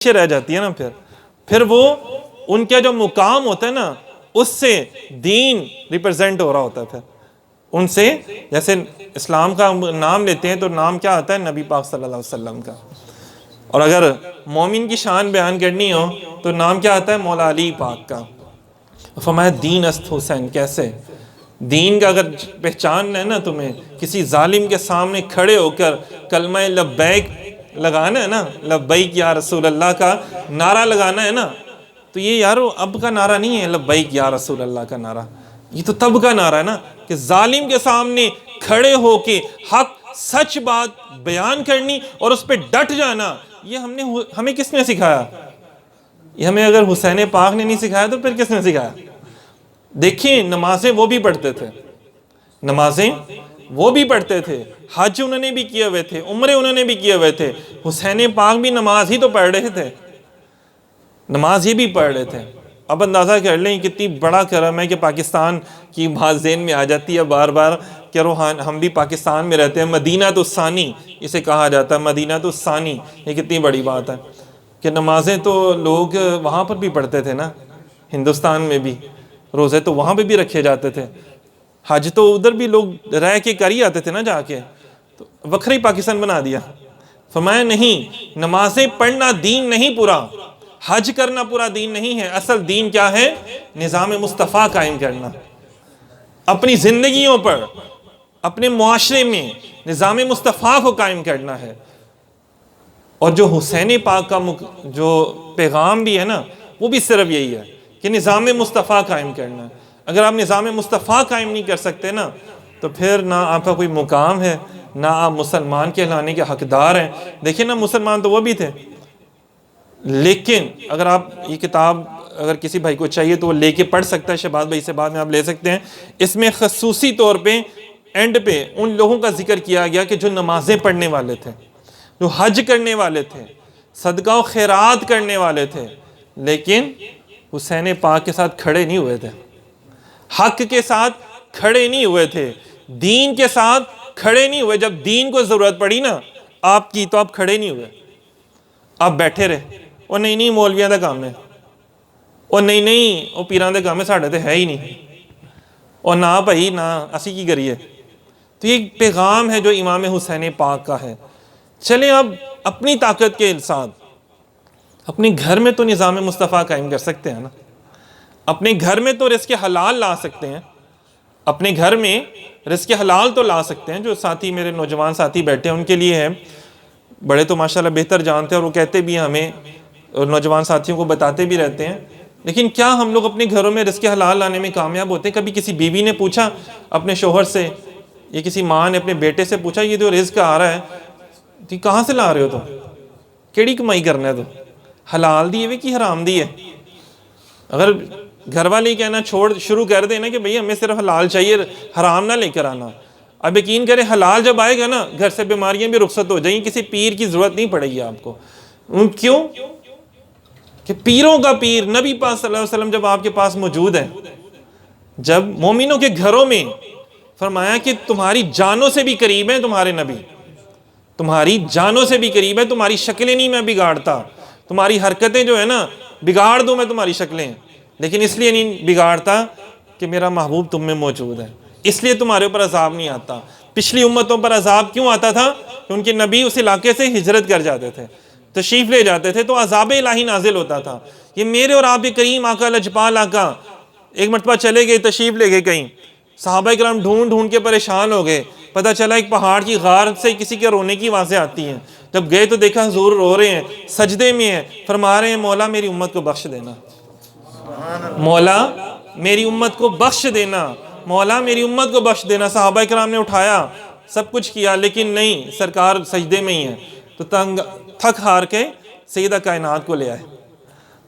پیچھے رہ جاتی ہے نا. پھر وہ ان کا جو مقام ہوتا ہے نا اس سے دین ریپرزینٹ ہو رہا ہوتا ہے. پھر ان سے جیسے اسلام کا نام لیتے ہیں تو نام کیا آتا ہے؟ نبی پاک صلی اللہ علیہ وسلم کا. اور اگر مومن کی شان بیان کرنی ہو تو نام کیا آتا ہے؟ مولا علی پاک کا. فرمایا دین است حسین. کیسے دین کا اگر پہچان ہے نا تمہیں، کسی ظالم کے سامنے کھڑے ہو کر کلمہ لبیک لگانا ہے نا، لبیک یا رسول اللہ کا نعرہ لگانا ہے نا، تو یہ یارو اب کا نعرہ نہیں ہے لبیک یا رسول اللہ کا نعرہ، یہ تو تب کا نعرہ ہے نا کہ ظالم کے سامنے کھڑے ہو کے حق سچ بات بیان کرنی اور اس پہ ڈٹ جانا. یہ ہمیں کس نے سکھایا؟ یہ ہمیں اگر حسین پاک نے نہیں سکھایا تو پھر کس نے سکھایا؟ دیکھیں نمازیں وہ بھی پڑھتے تھے، نمازیں وہ بھی پڑھتے تھے، حج انہوں نے بھی کیے ہوئے تھے، عمرے انہوں نے بھی کیے ہوئے تھے. حسین پاک بھی نماز ہی تو پڑھ رہے تھے، نماز ہی بھی پڑھ رہے تھے. اب اندازہ کر لیں کتنی بڑا کرم ہے کہ پاکستان کی بات ذہن میں آ جاتی ہے بار بار کہ ہم بھی پاکستان میں رہتے ہیں. مدینہ تو ثانی اسے کہا جاتا ہے، مدینہ تو ثانی. یہ کتنی بڑی بات ہے کہ نمازیں تو لوگ وہاں پر بھی پڑھتے تھے نا، ہندوستان میں بھی روزے تو وہاں پہ بھی رکھے جاتے تھے، حج تو ادھر بھی لوگ رہ کے کر ہی آتے تھے نا جا کے. تو وکھرا ہی پاکستان بنا دیا. فرمایا نہیں، نمازیں پڑھنا دین نہیں پورا، حج کرنا پورا دین نہیں ہے. اصل دین کیا ہے؟ نظام مصطفیٰ قائم کرنا. اپنی زندگیوں پر، اپنے معاشرے میں نظام مصطفیٰ کو قائم کرنا ہے. اور جو حسین پاک کا جو پیغام بھی ہے نا وہ بھی صرف یہی ہے کہ نظام مصطفیٰ قائم کرنا ہے. اگر آپ نظام مصطفیٰ قائم نہیں کر سکتے نا تو پھر نہ آپ کا کوئی مقام ہے، نہ آپ مسلمان کہلانے کے حقدار ہیں. دیکھیں نا مسلمان تو وہ بھی تھے، لیکن اگر آپ یہ کتاب اگر کسی بھائی کو چاہیے تو وہ لے کے پڑھ سکتا ہے، شہباز بھائی سے بعد میں آپ لے سکتے ہیں. اس میں خصوصی طور پہ اینڈ پہ ان لوگوں کا ذکر کیا گیا کہ جو نمازیں پڑھنے والے تھے، جو حج کرنے والے تھے، صدقہ و خیرات کرنے والے تھے، لیکن حسین پاک کے ساتھ کھڑے نہیں ہوئے تھے، حق کے ساتھ کھڑے نہیں ہوئے تھے، دین کے ساتھ کھڑے نہیں ہوئے. جب دین کو ضرورت پڑی نا آپ کی تو آپ کھڑے نہیں ہوئے، آپ بیٹھے رہے. اور نہیں مولویاں دا کام ہے، اور نہیں وہ پیران دے کام ہے، ساڑھے تے ہے ہی نہیں، اور نہ بھائی نہ اسی کی کریے. تو یہ پیغام ہے جو امام حسین پاک کا ہے. چلیں اب اپنی طاقت کے ساتھ اپنے گھر میں تو نظام مصطفیٰ قائم کر سکتے ہیں نا، اپنے گھر میں تو رزق حلال لا سکتے ہیں، اپنے گھر میں رزق حلال تو لا سکتے ہیں. جو ساتھی میرے نوجوان ساتھی بیٹھے ہیں ان کے لیے ہے، بڑے تو ماشاءاللہ بہتر جانتے ہیں اور وہ کہتے بھی ہیں ہمیں اور نوجوان ساتھیوں کو بتاتے بھی رہتے ہیں. لیکن کیا ہم لوگ اپنے گھروں میں رزق حلال لانے میں کامیاب ہوتے ہیں؟ کبھی کسی بیوی نے پوچھا اپنے شوہر سے یا کسی ماں نے اپنے بیٹے سے پوچھا یہ جو رزق آ رہا ہے تو کہاں سے لا رہے ہو؟ تو کیڑی کمائی کرنا ہے؟ تو حلال دی ہے کہ حرام دی ہے؟ اگر گھر والے کہنا شروع کر دیں نا کہ بھئی ہمیں صرف حلال چاہیے، حرام نہ لے کر آنا، اب یقین کریں حلال جب آئے گا نا گھر سے بیماریاں بھی رخصت ہو جائیں گی، کسی پیر کی ضرورت نہیں پڑے گی آپ کو. کیوں کہ پیروں کا پیر نبی پاک صلی اللہ علیہ وسلم جب آپ کے پاس موجود ہے، جب مومنوں کے گھروں میں فرمایا کہ تمہاری جانوں سے بھی قریب ہیں تمہارے نبی، تمہاری جانوں سے بھی قریب ہے، تمہاری شکلیں نہیں میں بگاڑتا، تمہاری حرکتیں جو ہے نا بگاڑ دوں میں تمہاری شکلیں، لیکن اس لیے نہیں بگاڑتا کہ میرا محبوب تم میں موجود ہے، اس لیے تمہارے اوپر عذاب نہیں آتا. پچھلی امتوں پر عذاب کیوں آتا تھا؟ کہ ان کے نبی اس علاقے سے ہجرت کر جاتے تھے، تشریف لے جاتے تھے تو عذاب الہی نازل ہوتا تھا. یہ میرے اور آپ کے کریم آقا لجپال آقا ایک مرتبہ چلے گئے، تشریف لے گئے کہیں، صحابہ کرام ڈھونڈ کے پریشان ہو گئے. پتہ چلا ایک پہاڑ کی غار سے کسی کے رونے کی آوازیں آتی ہیں. جب گئے تو دیکھا حضور رو رہے ہیں، سجدے میں ہیں، فرما رہے ہیں مولا میری امت کو بخش دینا، مولا میری امت کو بخش دینا، مولا میری امت کو بخش دینا. صحابہ کرام نے اٹھایا، سب کچھ کیا، لیکن نہیں، سرکار سجدے میں ہی ہیں. تو تھک ہار کے سیدہ کائنات کو لے آئے.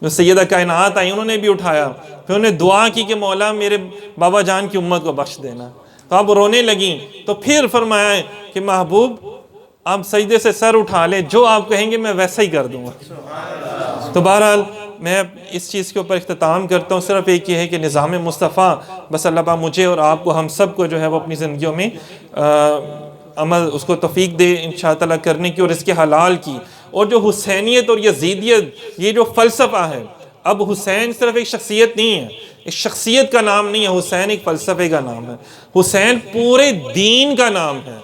جو سیدہ کائنات آئی انہوں نے بھی اٹھایا، پھر انہوں نے دعا کی کہ مولا میرے بابا جان کی امت کو بخش دینا. تو اب رونے لگیں. تو پھر فرمایا کہ محبوب آپ سجدے سے سر اٹھا لیں، جو آپ کہیں گے میں ویسا ہی کر دوں گا. تو بہرحال میں اس چیز کے اوپر اختتام کرتا ہوں، صرف ایک یہ ہے کہ نظام مصطفیٰ بس اللہ پاک مجھے اور آپ کو، ہم سب کو جو ہے وہ اپنی زندگیوں میں عمل اس کو توفیق دے انشاءاللہ کرنے کی اور اس کے حلال کی. اور جو حسینیت اور یزیدیت یہ جو فلسفہ ہے، اب حسین صرف ایک شخصیت نہیں ہے، ایک شخصیت کا نام نہیں ہے، حسین ایک فلسفے کا نام ہے، حسین پورے دین کا نام ہے۔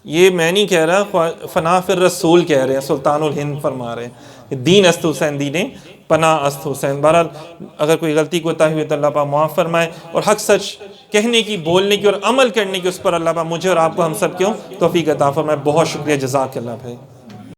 یہ میں نہیں کہہ رہا، فنا فی الرسول کہہ رہے ہیں، سلطان الہند فرما رہے ہیں، دین است حسین، دین پناہ است حسین۔ بہرحال اگر کوئی غلطی کوتاہی ہوئی تو اللہ پاک معاف فرمائے، اور حق سچ کہنے کی، بولنے کی اور عمل کرنے کی اس پر اللہ پاک مجھے اور آپ کو ہم سب کیوں توفیق عطا فرمائے۔ بہت شکریہ، جزاک اللہ بھائی۔